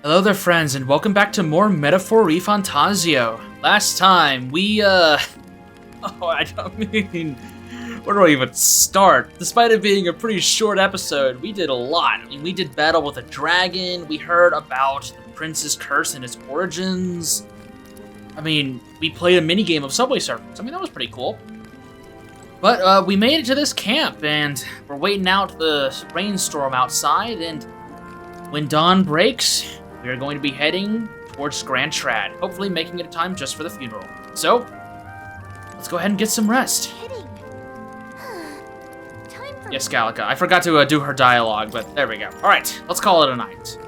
Hello there, friends, and welcome back to more Metaphor-y Fantazio. Last time, Oh, where do I even start? Despite it being a pretty short episode, we did a lot. I mean, we did battle with a dragon, we heard about the Prince's Curse and its origins. I mean, we played a minigame of Subway Surfers. I mean, that was pretty cool. But we made it to this camp, and we're waiting out the rainstorm outside, and when dawn breaks, we are going to be heading towards Grand Trad, hopefully making it in time just for the funeral. So, let's go ahead and get some rest. Yes, Gallica. I forgot to do her dialogue, but there we go. All right, let's call it a night.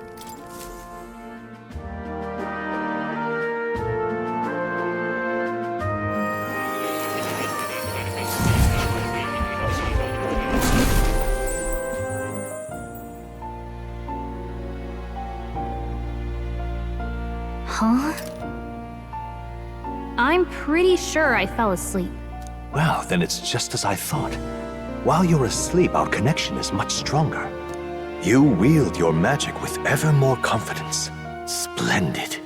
Huh? I'm pretty sure I fell asleep. Well, then it's just as I thought. While you're asleep, our connection is much stronger. You wield your magic with ever more confidence. Splendid.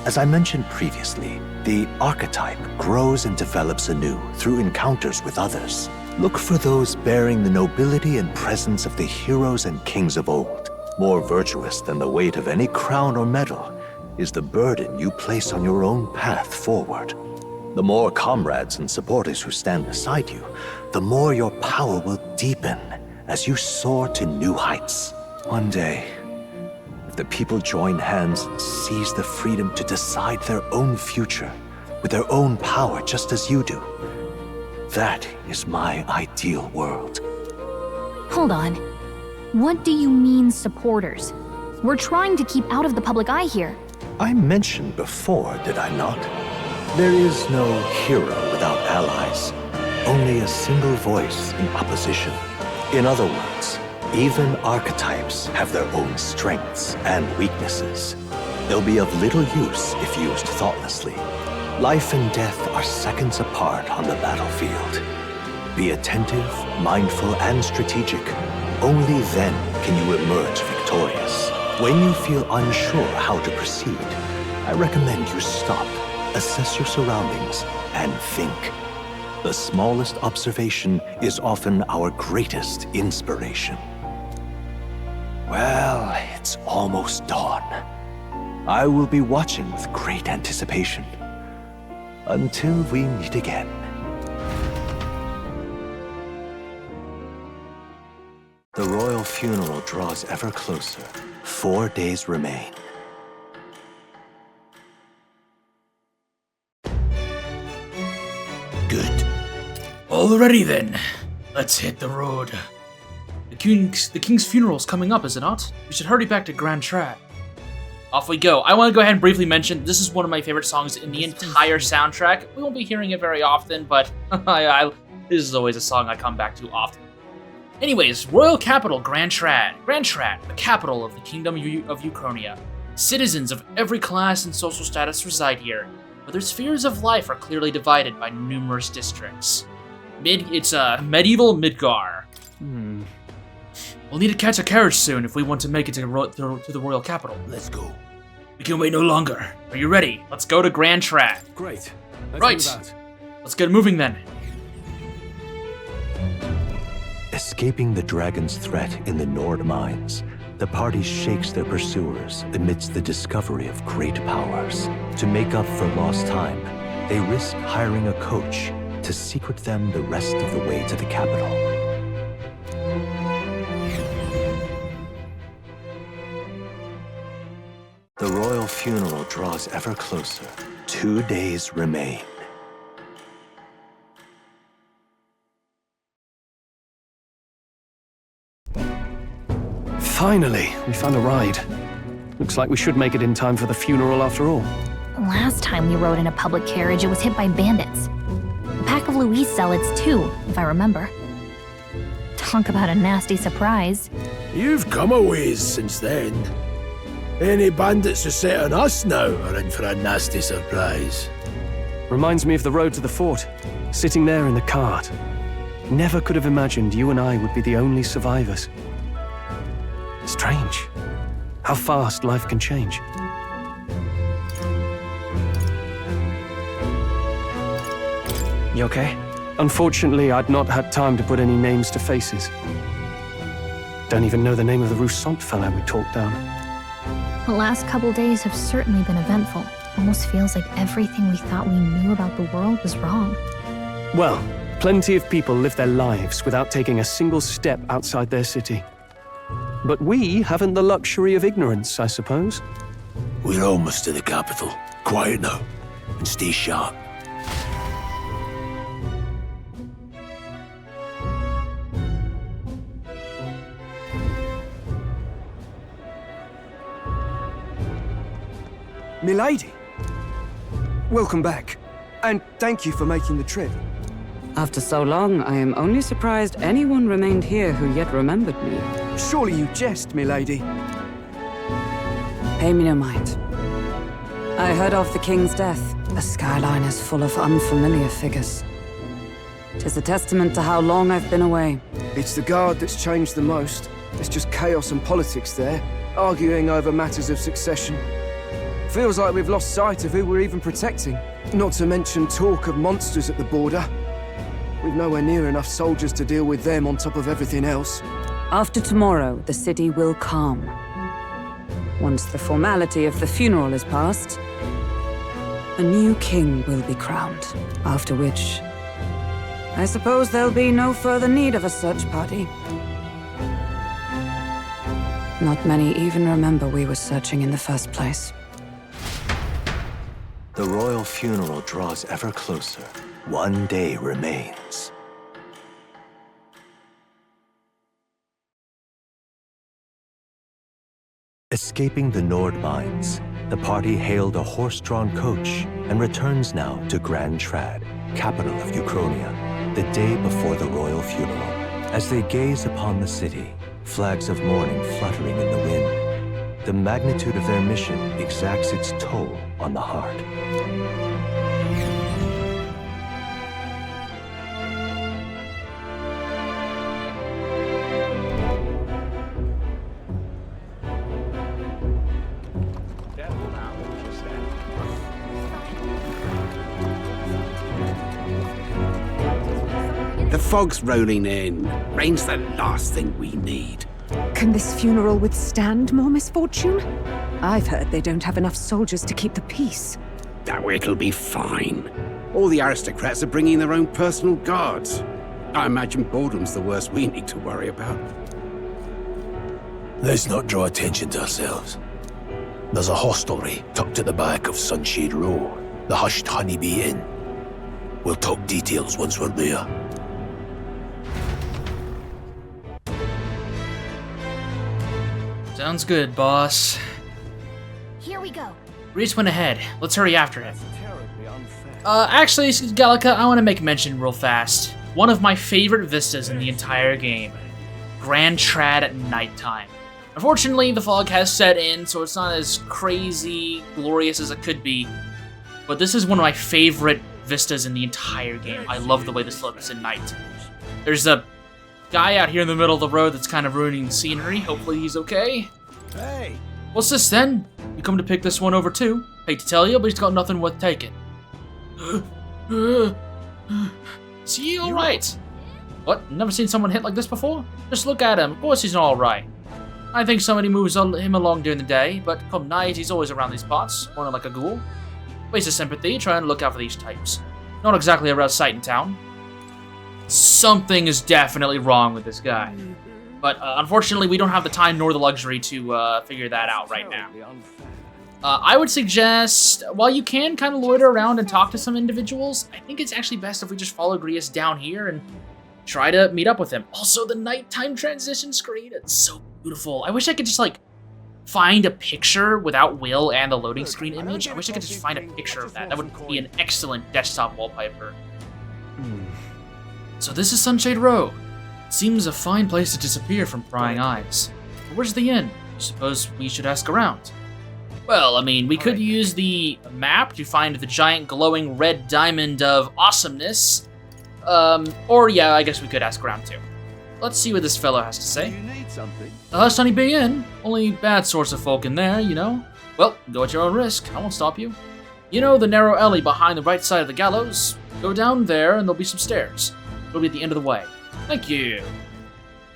As I mentioned previously, the archetype grows and develops anew through encounters with others. Look for those bearing the nobility and presence of the heroes and kings of old. More virtuous than the weight of any crown or medal is the burden you place on your own path forward. The more comrades and supporters who stand beside you, the more your power will deepen as you soar to new heights. One day, if the people join hands and seize the freedom to decide their own future with their own power just as you do, that is my ideal world. Hold on. What do you mean, supporters? We're trying to keep out of the public eye here. I mentioned before, did I not? There is no hero without allies, only a single voice in opposition. In other words, even archetypes have their own strengths and weaknesses. They'll be of little use if used thoughtlessly. Life and death are seconds apart on the battlefield. Be attentive, mindful, and strategic. Only then can you emerge victorious. When you feel unsure how to proceed, I recommend you stop, assess your surroundings, and think. The smallest observation is often our greatest inspiration. Well, it's almost dawn. I will be watching with great anticipation. Until we meet again. The royal funeral draws ever closer. 4 days remain. Good. Alrighty then. Let's hit the road. The king's funeral's coming up, is it not? We should hurry back to Grand Trad. Off we go. I want to go ahead and briefly mention this is one of my favorite songs in the entire soundtrack. We won't be hearing it very often, but this is always a song I come back to often. Anyways, Royal Capital Grand Trad. Grand Trad, the capital of the Kingdom of Uchronia. Citizens of every class and social status reside here, but their spheres of life are clearly divided by numerous districts. It's medieval Midgar. We'll need to catch a carriage soon if we want to make it to the Royal Capital. Let's go. We can wait no longer. Are you ready? Let's go to Grand Trad. Great. Right. Let's get moving then. Escaping the dragon's threat in the Nord mines, the party shakes their pursuers amidst the discovery of great powers. To make up for lost time, they risk hiring a coach to secret them the rest of the way to the capital. The royal funeral draws ever closer. 2 days remain. Finally, we found a ride. Looks like we should make it in time for the funeral after all. Last time we rode in a public carriage, it was hit by bandits. A pack of Louise zealots, too, if I remember. Talk about a nasty surprise. You've come a ways since then. Any bandits who set on us now are in for a nasty surprise. Reminds me of the road to the fort, sitting there in the cart. Never could have imagined you and I would be the only survivors. Strange. how fast life can change. You okay? Unfortunately, I'd not had time to put any names to faces. Don't even know the name of the Roussant fellow we talked down. The last couple days have certainly been eventful. Almost feels like everything we thought we knew about the world was wrong. Well, plenty of people live their lives without taking a single step outside their city. But we haven't the luxury of ignorance, I suppose. We're almost to the capital. Quiet now, and stay sharp. Milady, welcome back, and thank you for making the trip. After so long, I am only surprised anyone remained here who yet remembered me. Surely you jest, milady. Pay me no mind. I heard of the king's death. The skyline is full of unfamiliar figures. 'Tis a testament to how long I've been away. It's the guard that's changed the most. There's just chaos and politics there, arguing over matters of succession. Feels like we've lost sight of who we're even protecting. Not to mention talk of monsters at the border. We've nowhere near enough soldiers to deal with them on top of everything else. After tomorrow, the city will calm. Once the formality of the funeral is past, a new king will be crowned. After which, I suppose there'll be no further need of a search party. Not many even remember we were searching in the first place. The royal funeral draws ever closer. One day remains. Escaping the Nord mines, the party hailed a horse-drawn coach and returns now to Grand Trad, capital of Uchronia, the day before the royal funeral. As they gaze upon the city, flags of mourning fluttering in the wind, the magnitude of their mission exacts its toll on the heart. The fog's rolling in. Rain's the last thing we need. Can this funeral withstand more misfortune? I've heard they don't have enough soldiers to keep the peace. Oh, it'll be fine. All the aristocrats are bringing their own personal guards. I imagine boredom's the worst we need to worry about. Let's not draw attention to ourselves. There's a hostelry tucked at the back of Sunshade Row, the hushed Honeybee Inn. We'll talk details once we're there. Sounds good, boss. Here we go. Reese went ahead. Let's hurry after him. Actually, Gallica, I want to make mention real fast. One of my favorite vistas in the entire game. Grand Trad at nighttime. Unfortunately, the fog has set in, so it's not as crazy glorious as it could be. But this is one of my favorite vistas in the entire game. I love the way this looks at night. There's a guy out here in the middle of the road that's kind of ruining the scenery. Hopefully he's okay. Hey! What's this then? You come to pick this one over too? Hate to tell you, but he's got nothing worth taking. Is he alright? What? Never seen someone hit like this before? Just look at him. Of course he's not alright. I think somebody moves him along during the day, but come night, he's always around these parts, mourning like a ghoul. Waste of sympathy, trying to look out for these types. Not exactly a rare sight in town. Something is definitely wrong with this guy. But unfortunately, we don't have the time nor the luxury to figure that out right now. I would suggest, while you can kind of loiter around and talk to some individuals, I think it's actually best if we just follow Grius down here and try to meet up with him. Also, the nighttime transition screen, it's so beautiful. I wish I could just, like, find a picture without Will and the loading screen image. I wish I could just find a picture of that. That would be an excellent desktop wallpaper. So this is Sunshade Row. Seems a fine place to disappear from prying eyes. But where's the inn? I suppose we should ask around. Well, I mean, we could use the map to find the giant glowing red diamond of awesomeness. Or yeah, I guess we could ask around too. let's see what this fellow has to say. You need something? The Hushed Honeybee Inn? Only bad sorts of folk in there, you know. Well, go at your own risk. I won't stop you. You know the narrow alley behind the right side of the gallows? Go down there and there'll be some stairs. It'll be at the end of the way. Thank you.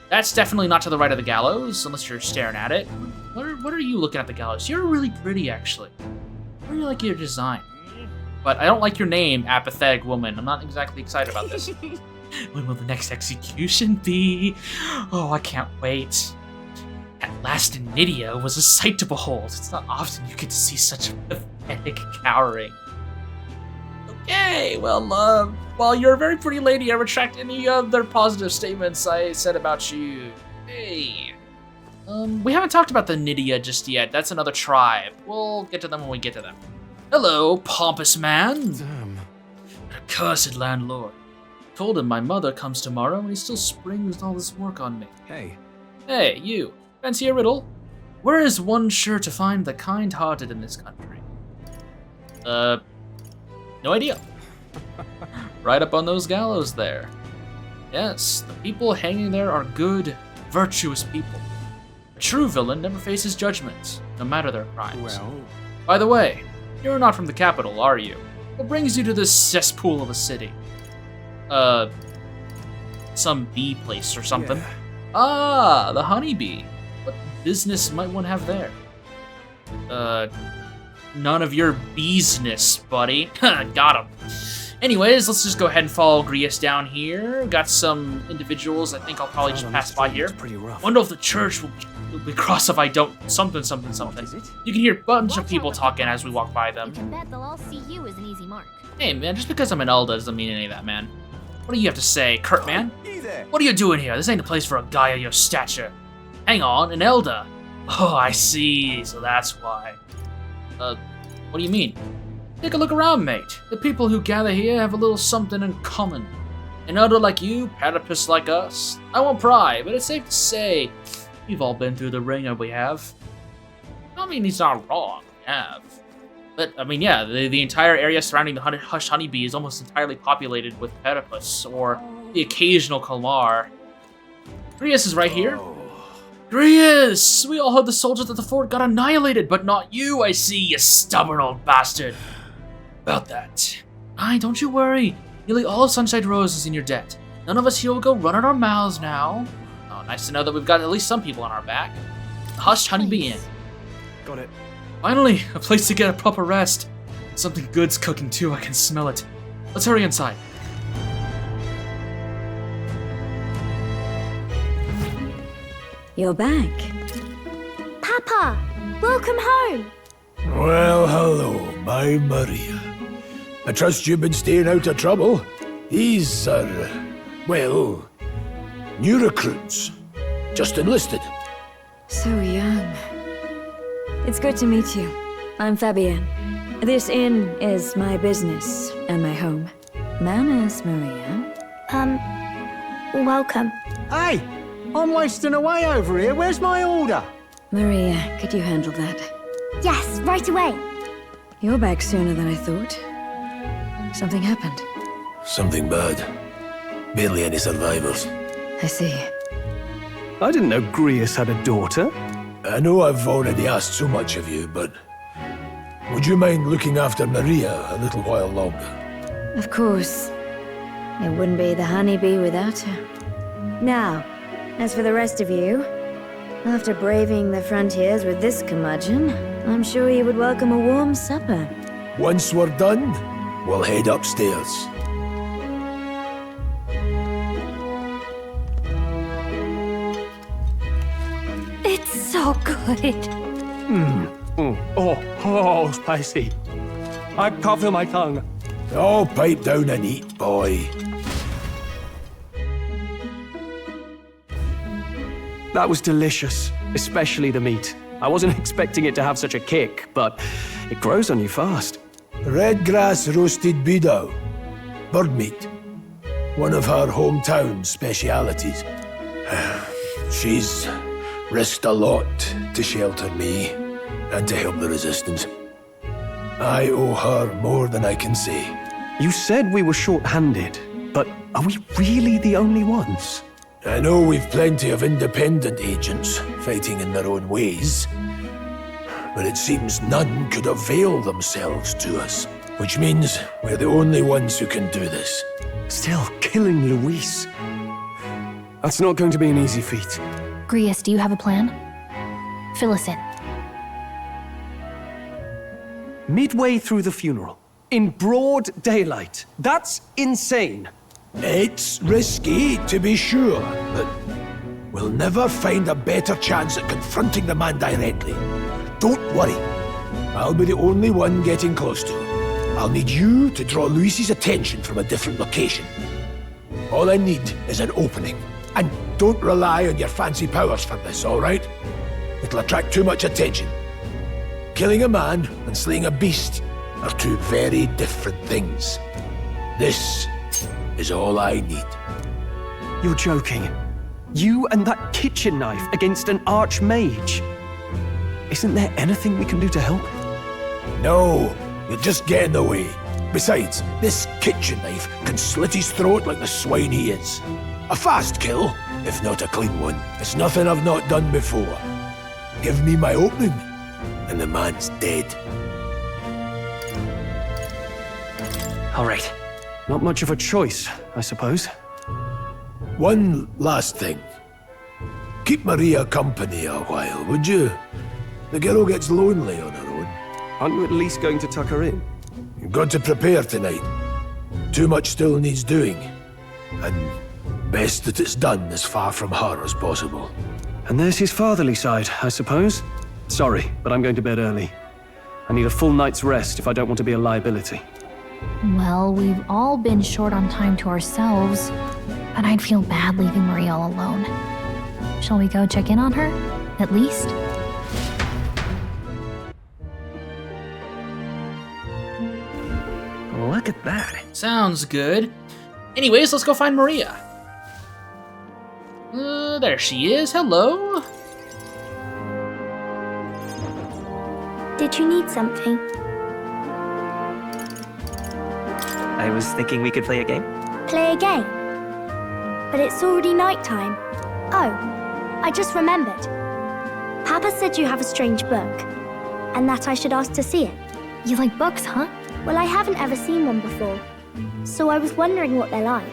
That's definitely not to the right of the gallows, unless you're staring at it. What are you looking at the gallows? You're really pretty, actually. I really like your design. But I don't like your name, Apathetic Woman. I'm not exactly excited about this. When will the next execution be? Oh, I can't wait. At last in Nydia was a sight to behold. It's not often you get to see such a pathetic cowering. Okay, well, while you're a very pretty lady, I retract any other positive statements I said about you. Hey. We haven't talked about the Nydia just yet. That's another tribe. We'll get to them when we get to them. Hello, pompous man. Damn. Accursed landlord. Told him my mother comes tomorrow and he still springs all this work on me. Hey. Hey, you. Fancy a riddle? Where is one sure to find the kind-hearted in this country? No idea. Right up on those gallows there. Yes, the people hanging there are good, virtuous people. A true villain never faces judgment, no matter their crimes. Well. By the way, you're not from the capital, are you? What brings you to this cesspool of a city? Some bee place or something. Yeah. Ah, the honeybee. What business might one have there? None of your business, buddy. Got him. Anyways, let's just go ahead and follow Grius down here. Got some individuals I think I'll probably just pass by here. Pretty rough. Wonder if the church will be cross if I don't something. You can hear a bunch of people talking as we walk by You them. can bet they'll all see you as an easy mark. Hey man, just because I'm an Elda doesn't mean any of that, man. What do you have to say, Kurt man? Hey there. What are you doing here? This ain't the place for a guy of your stature. Hang on, an Elda. Oh, I see, so that's why. What do you mean? Take a look around, mate. The people who gather here have a little something in common. An Elder like you, platypus like us. I won't pry, but it's safe to say we've all been through the ringer, we have. I mean, he's not wrong, we have. But, I mean, yeah, the entire area surrounding the Hushed Honeybee is almost entirely populated with platypus, or the occasional Kalmar. Grius is right here. Grius! We all heard the soldiers at the fort got annihilated, but not you, I see, you stubborn old bastard. About that. Aye, don't you worry. Nearly all of Sunshine Rose is in your debt. None of us here will go run at our mouths now. Oh, nice to know that we've got at least some people on our back. The Hushed Honeybee Inn. Got it. Finally, a place to get a proper rest. Something good's cooking too, I can smell it. Let's hurry inside. You're back. Papa, welcome home. Well, hello, my Maria. I trust you've been staying out of trouble. These are, well, new recruits. Just enlisted. So young. It's good to meet you. I'm Fabienne. This inn is my business and my home. Manners, Maria. Welcome. Hey, I'm wasting away over here. Where's my order? Maria, could you handle that? Yes, right away. You're back sooner than I thought. Something happened. Something bad. Barely any survivors. I see. I didn't know Grius had a daughter. I know I've already asked so much of you, but would you mind looking after Maria a little while longer? Of course. It wouldn't be the honeybee without her. Now, as for the rest of you, after braving the frontiers with this curmudgeon, I'm sure you would welcome a warm supper. Once we're done, we'll head upstairs. It's so good. Oh, spicy. I can't feel my tongue. Oh, pipe down and eat, boy. That was delicious, especially the meat. I wasn't expecting it to have such a kick, but it grows on you fast. Red grass roasted beedou. Bird meat. One of her hometown specialities. She's risked a lot to shelter me and to help the resistance. I owe her more than I can say. You said we were short-handed, but are we really the only ones? I know we've plenty of independent agents fighting in their own ways, but it seems none could avail themselves to us, which means we're the only ones who can do this. Still, killing Luis. That's not going to be an easy feat. Grius, do you have a plan? Fill us in. Midway through the funeral, in broad daylight. That's insane. It's risky, to be sure, but we'll never find a better chance at confronting the man directly. Don't worry. I'll be the only one getting close to him. I'll need you to draw Luis's attention from a different location. All I need is an opening. And don't rely on your fancy powers for this, all right? It'll attract too much attention. Killing a man and slaying a beast are two very different things. This is all I need. You're joking. You and that kitchen knife against an archmage. Isn't there anything we can do to help? No, you'll just get in the way. Besides, this kitchen knife can slit his throat like the swine he is. A fast kill, if not a clean one. It's nothing I've not done before. Give me my opening, and the man's dead. All right. Not much of a choice, I suppose. One last thing. Keep Maria company a while, would you? The girl gets lonely on her own. Aren't you at least going to tuck her in? You've got to prepare tonight. Too much still needs doing. And best that it's done as far from her as possible. And there's his fatherly side, I suppose. Sorry, but I'm going to bed early. I need a full night's rest if I don't want to be a liability. Well, we've all been short on time to ourselves, but I'd feel bad leaving Maria all alone. Shall we go check in on her, at least? Look at that. Sounds good. Anyways, let's go find Maria. There she is. Hello. Did you need something? I was thinking we could play a game. Play a game? But it's already nighttime. Oh, I just remembered. Papa said you have a strange book, and that I should ask to see it. You like books, huh? Well, I haven't ever seen one before, so I was wondering what they're like.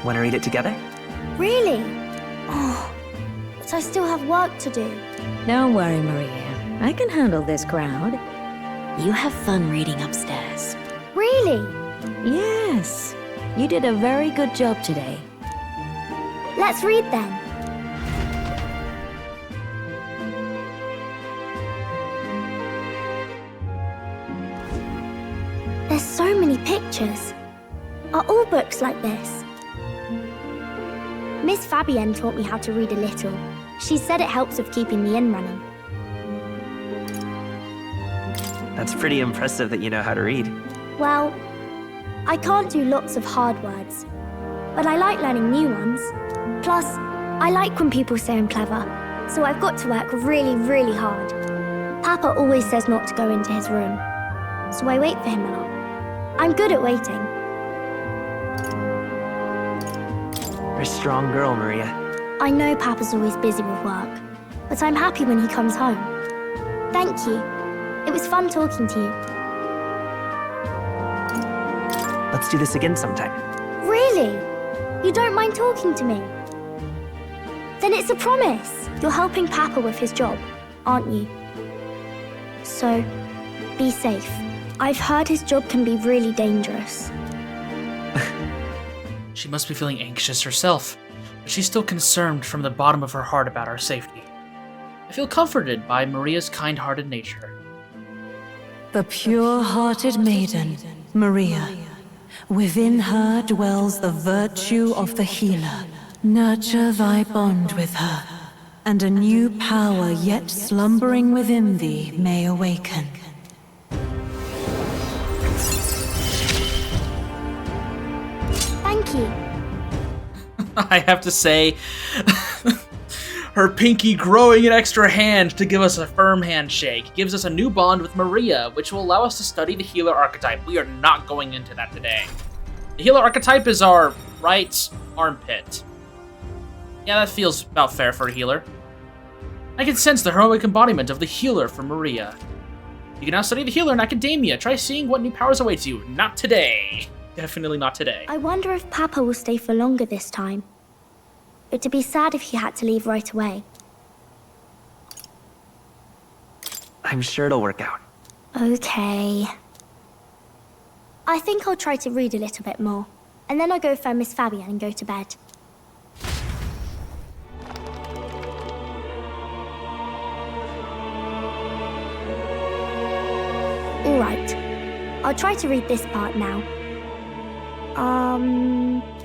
Want to read it together? Really? Oh, but I still have work to do. Don't worry, Maria. I can handle this crowd. You have fun reading upstairs. Really? Yes. You did a very good job today. Let's read then. There's so many pictures. Are all books like this? Miss Fabienne taught me how to read a little. She said it helps with keeping the inn running. That's pretty impressive that you know how to read. Well, I can't do lots of hard words, but I like learning new ones. Plus, I like when people say I'm clever, so I've got to work really, really hard. Papa always says not to go into his room, so I wait for him a lot. I'm good at waiting. You're a strong girl, Maria. I know Papa's always busy with work, but I'm happy when he comes home. Thank you. It was fun talking to you. Let's do this again sometime. Really? You don't mind talking to me? Then it's a promise. You're helping Papa with his job, aren't you? So, be safe. I've heard his job can be really dangerous. She must be feeling anxious herself, but she's still concerned from the bottom of her heart about our safety. I feel comforted by Maria's kind-hearted nature. The pure-hearted maiden, Maria. Within her dwells the virtue of the healer. Nurture thy bond with her, and a new power yet slumbering within thee may awaken. Thank you. I have to say, her pinky growing an extra hand to give us a firm handshake gives us a new bond with Maria, which will allow us to study the healer archetype. We are not going into that today. The healer archetype is our right armpit. Yeah, that feels about fair for a healer. I can sense the heroic embodiment of the healer for Maria. You can now study the healer in academia. Try seeing what new powers awaits you. Not today. Definitely not today. I wonder if Papa will stay for longer this time. It'd be sad if he had to leave right away. I'm sure it'll work out. Okay. I think I'll try to read a little bit more, and then I'll go find Miss Fabian and go to bed. Alright. I'll try to read this part now.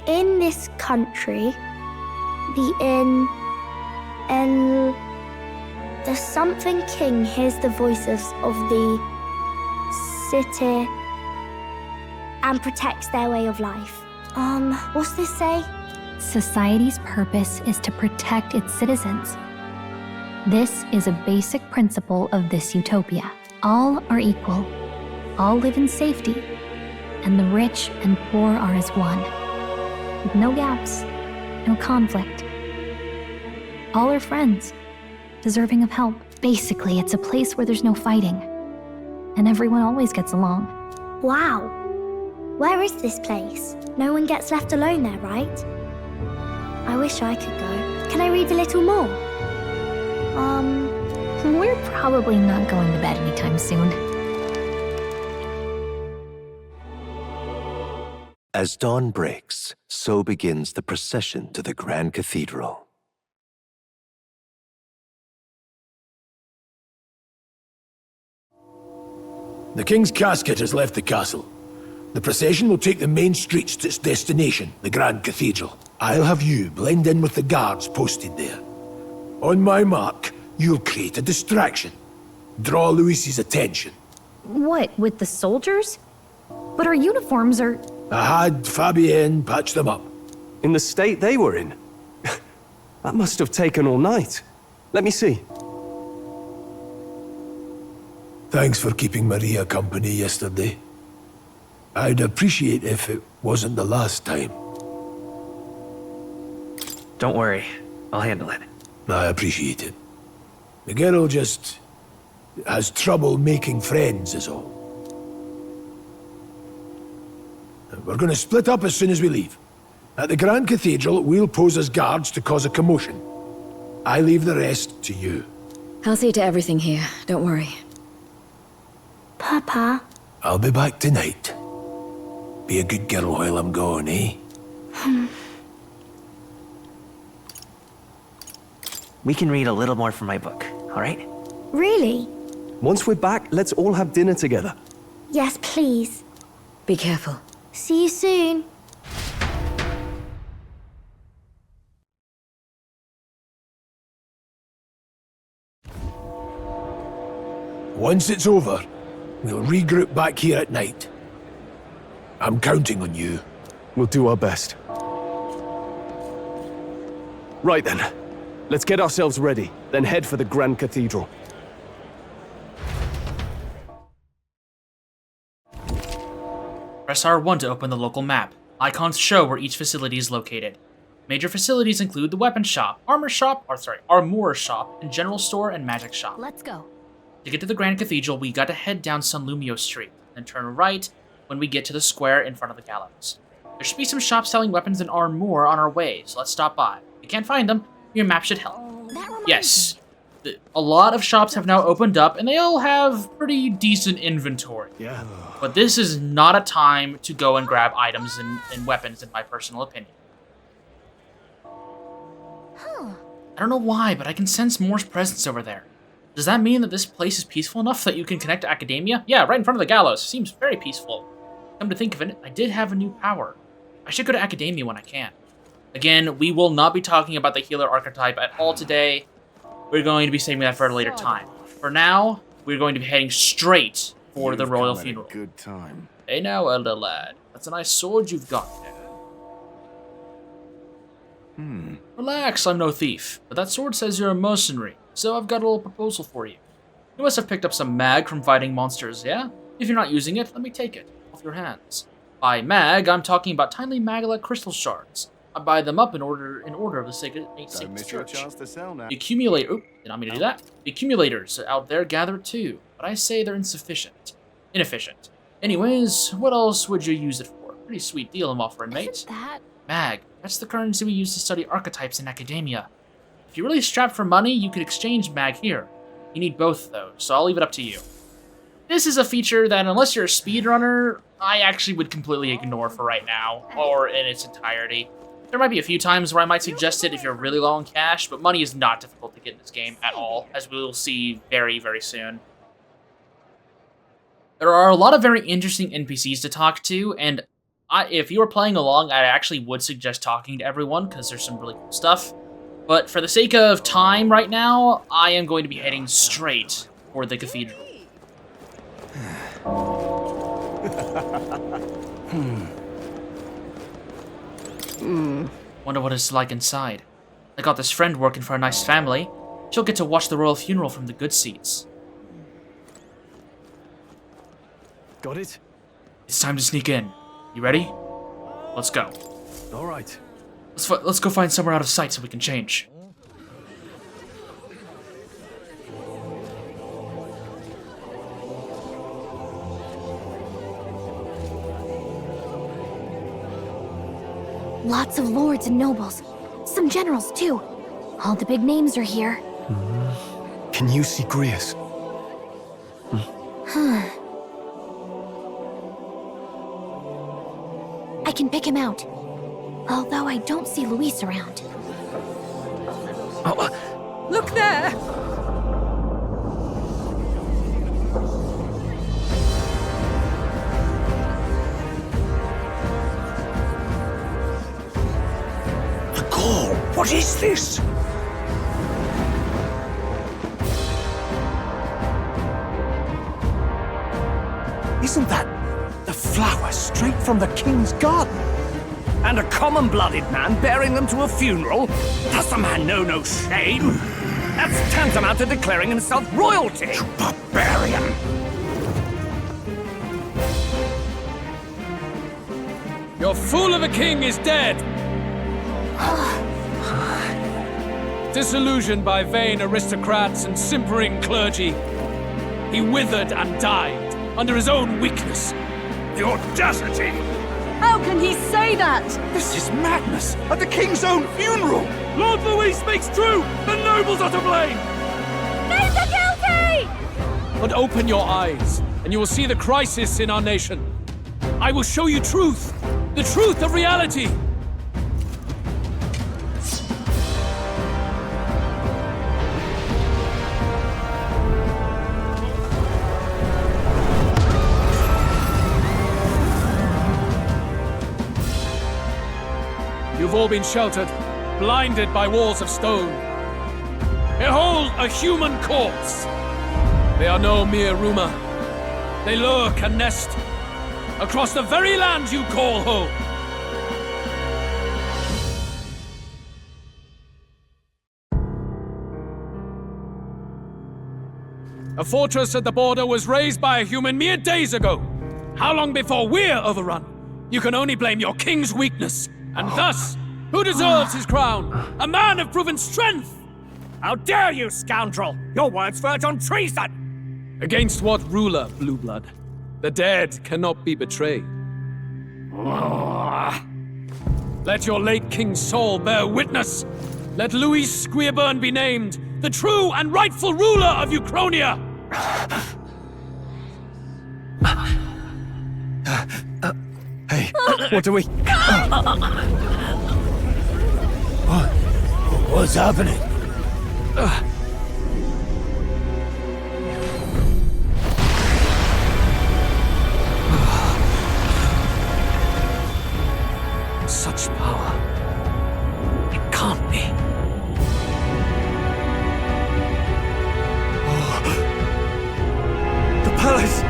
In this country, the something king hears the voices of the city and protects their way of life. What's this say? Society's purpose is to protect its citizens. This is a basic principle of this utopia. All are equal, all live in safety, and the rich and poor are as one, with no gaps, no conflict. All are friends, deserving of help. Basically, it's a place where there's no fighting, and everyone always gets along. Wow. Where is this place? No one gets left alone there, right? I wish I could go. Can I read a little more? We're probably not going to bed anytime soon. As dawn breaks, so begins the procession to the Grand Cathedral. The king's casket has left the castle. The procession will take the main streets to its destination, the Grand Cathedral. I'll have you blend in with the guards posted there. On my mark, you'll create a distraction. Draw Luis's attention. What, with the soldiers? But our uniforms are... I had Fabienne patch them up. In the state they were in? That must have taken all night. Let me see. Thanks for keeping Maria company yesterday. I'd appreciate if it wasn't the last time. Don't worry, I'll handle it. I appreciate it. The girl just has trouble making friends is all. We're gonna split up as soon as we leave. At the Grand Cathedral, we'll pose as guards to cause a commotion. I leave the rest to you. I'll see to everything here, don't worry. Papa? I'll be back tonight. Be a good girl while I'm gone, eh? We can read a little more from my book, all right? Really? Once we're back, let's all have dinner together. Yes, please. Be careful. See you soon. Once it's over, we'll regroup back here at night. I'm counting on you. We'll do our best. Right then. Let's get ourselves ready, then head for the Grand Cathedral. Press R1 to open the local map. Icons show where each facility is located. Major facilities include the weapon shop, armor shop, and general store and magic shop. Let's go. To get to the Grand Cathedral, we gotta head down San Lumio Street, then turn right when we get to the square in front of the gallows. There should be some shops selling weapons and armor on our way, so let's stop by. If you can't find them, your map should help. Yes, a lot of shops have now opened up, and they all have pretty decent inventory. Yeah. But this is not a time to go and grab items and weapons, in my personal opinion. I don't know why, but I can sense Moore's presence over there. Does that mean that this place is peaceful enough that you can connect to Academia? Yeah, right in front of the gallows. Seems very peaceful. Come to think of it, I did have a new power. I should go to Academia when I can. Again, we will not be talking about the healer archetype at all today. We're going to be saving that for a later time. For now, we're going to be heading straight for the royal funeral. Good time. Hey now, elder lad. That's a nice sword you've got there. Relax, I'm no thief. But that sword says you're a mercenary, so I've got a little proposal for you. You must have picked up some mag from fighting monsters, yeah? If you're not using it, let me take it off your hands. By mag, I'm talking about tiny Magla crystal shards. I buy them up in order of the sacred church. The accumulate. Oop, did not mean to do that. The accumulators out there gather too, but I say they're inefficient. Anyways, what else would you use it for? Pretty sweet deal I'm offering, mate. Mag. That's the currency we use to study archetypes in academia. If you're really strapped for money, you could exchange mag here. You need both though, so I'll leave it up to you. This is a feature that, unless you're a speedrunner, I actually would completely ignore for right now, or in its entirety. There might be a few times where I might suggest it if you're really low on cash, but money is not difficult to get in this game at all, as we will see very, very soon. There are a lot of very interesting NPCs to talk to, and if you were playing along, I actually would suggest talking to everyone, because there's some really cool stuff. But for the sake of time right now, I am going to be heading straight for the cathedral. Wonder what it's like inside. I got this friend working for a nice family. She'll get to watch the royal funeral from the good seats. Got it? It's time to sneak in. You ready? Let's go. All right. Let's go find somewhere out of sight so we can change. Lots of lords and nobles. Some generals, too. All the big names are here. Can you see Grius? I can pick him out. Although I don't see Luis around. Look there! The call! What is this? Isn't that the flower straight from the king's garden? And a common-blooded man bearing them to a funeral? Does the man know no shame? That's tantamount to declaring himself royalty! You barbarian! Your fool of a king is dead! Disillusioned by vain aristocrats and simpering clergy, he withered and died under his own weakness. The audacity! How can he say that? This is madness! At the king's own funeral! Lord Louis speaks true! The nobles are to blame! Names are guilty! But open your eyes, and you will see the crisis in our nation. I will show you truth! The truth of reality! You've all been sheltered, blinded by walls of stone. Behold a human corpse! They are no mere rumor. They lurk and nest across the very land you call home. A fortress at the border was raised by a human mere days ago. How long before we're overrun? You can only blame your king's weakness. And thus, who deserves his crown? A man of proven strength! How dare you, scoundrel! Your words verge on treason! Against what ruler, Blue Blood? The dead cannot be betrayed. Let your late king's soul bear witness! Let Louis Squeerburn be named the true and rightful ruler of Uchronia! Hey, what do we... What's happening? Such power. It can't be. The palace!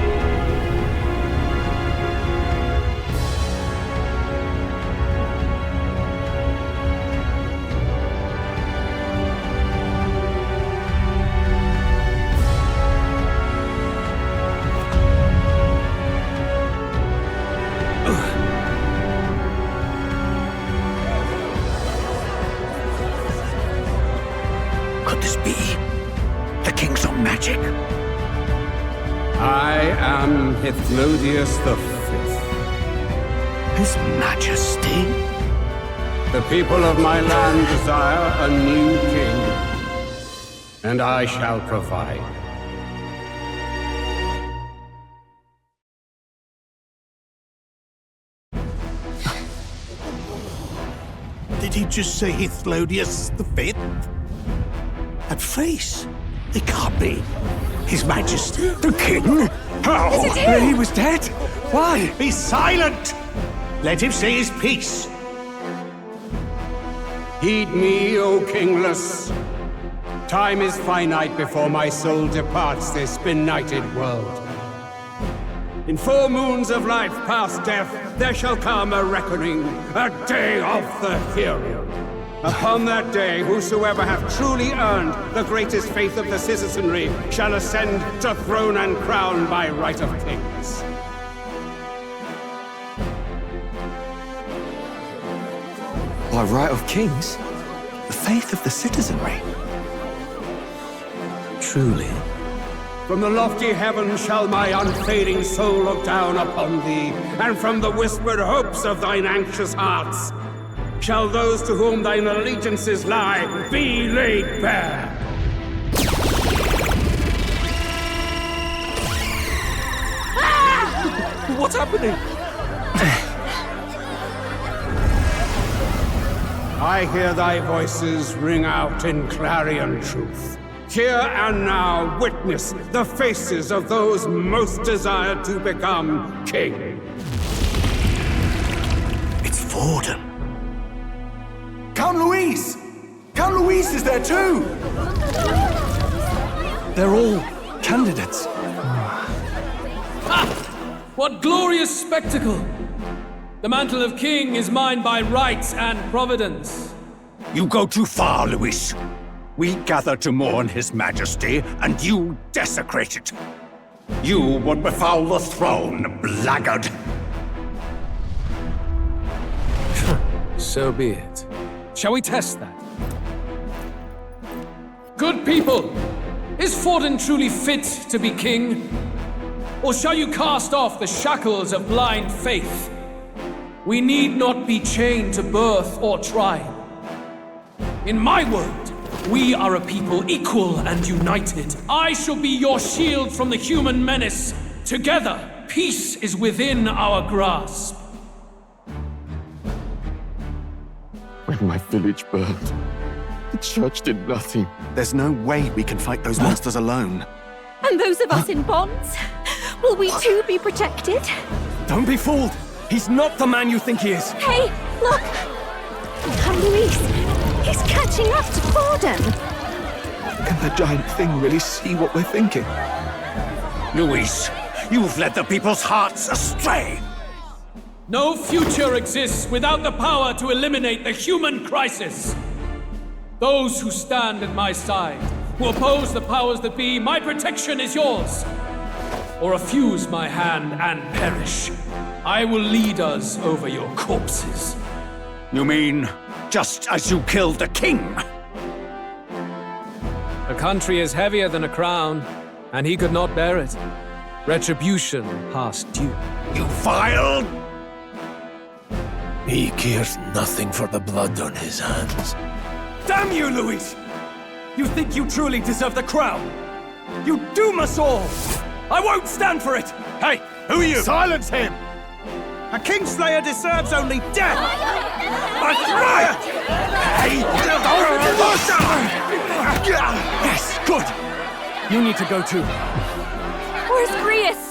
I am Hithlodius V. His Majesty? The people of my land desire a new king, and I shall provide. Did he just say Hithlodius V? That face? It can't be. His Majesty. The King? How? Is it him? He was dead? Why? Be silent! Let him say his piece. Heed me, O kingless. Time is finite before my soul departs this benighted world. In 4 moons of life past death, there shall come a reckoning, a day of the hero. Upon that day, whosoever hath truly earned the greatest faith of the citizenry shall ascend to throne and crown by right of kings. By right of kings? The faith of the citizenry? Truly? From the lofty heavens shall my unfading soul look down upon thee, and from the whispered hopes of thine anxious hearts shall those to whom thine allegiances lie be laid bare. What's happening? I hear thy voices ring out in clarion truth. Here and now witness the faces of those most desired to become king. It's Forden. Count Louise! Count Louise is there too! They're all candidates. Ha! What glorious spectacle! The mantle of king is mine by rights and providence. You go too far, Louis. We gather to mourn His Majesty, and you desecrate it. You would befoul the throne, blackguard. So be it. Shall we test that? Good people, is Forden truly fit to be king? Or shall you cast off the shackles of blind faith? We need not be chained to birth or tribe. In my world, we are a people equal and united. I shall be your shield from the human menace. Together, peace is within our grasp. When my village burned, the church did nothing. There's no way we can fight those monsters alone. And those of us in bonds? Will we too be protected? Don't be fooled! He's not the man you think he is! Hey, look! Come, Louise! He's catching up to Forden! Can the giant thing really see what we're thinking? Louis, you've led the people's hearts astray. No future exists without the power to eliminate the human crisis. Those who stand at my side, who oppose the powers that be, my protection is yours. Or refuse my hand and perish. I will lead us over your corpses. You mean, just as you killed the king? A country is heavier than a crown, and he could not bear it. Retribution past due. You vile! He cares nothing for the blood on his hands. Damn you, Louis! You think you truly deserve the crown? You doom us all! I won't stand for it! Hey, who are you? Silence him! A Kingslayer deserves only death! A riot! Hey! Yes, good! You need to go too. Where's Grius?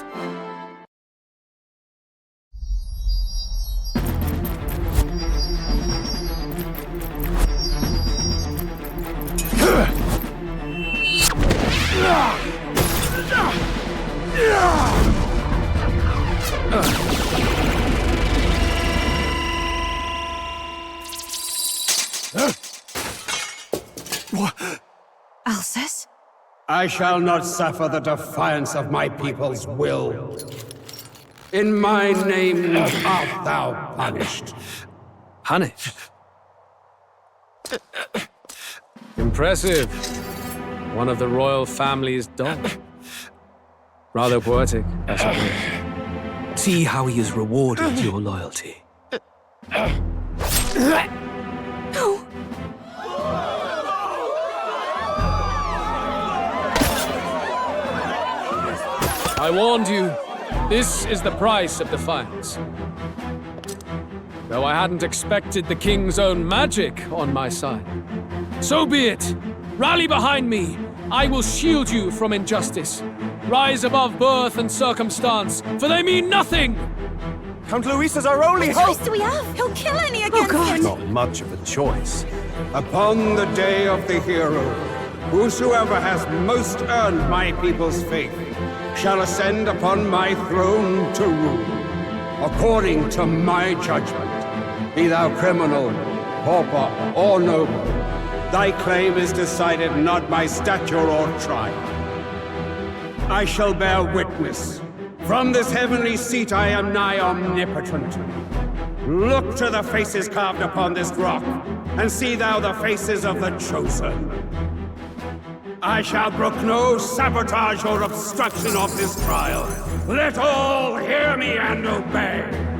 Alsus? I shall not suffer the defiance of my people's will. In my name art thou punished. Punished? Impressive. one of the royal family's dog. Rather poetic, I suppose. See how he has rewarded your loyalty. I warned you, this is the price of defiance. Though I hadn't expected the king's own magic on my side. So be it. Rally behind me. I will shield you from injustice. Rise above birth and circumstance, for they mean nothing! Count Luis is our only hope! What choice do we have? He'll kill any against him! Not much of a choice. Upon the day of the hero, whosoever has most earned my people's faith shall ascend upon my throne to rule, according to my judgment. Be thou criminal, pauper, or noble, thy claim is decided not by stature or trial. I shall bear witness. From this heavenly seat I am nigh omnipotent. Look to the faces carved upon this rock, and see thou the faces of the chosen. I shall brook no sabotage or obstruction of this trial. Let all hear me and obey.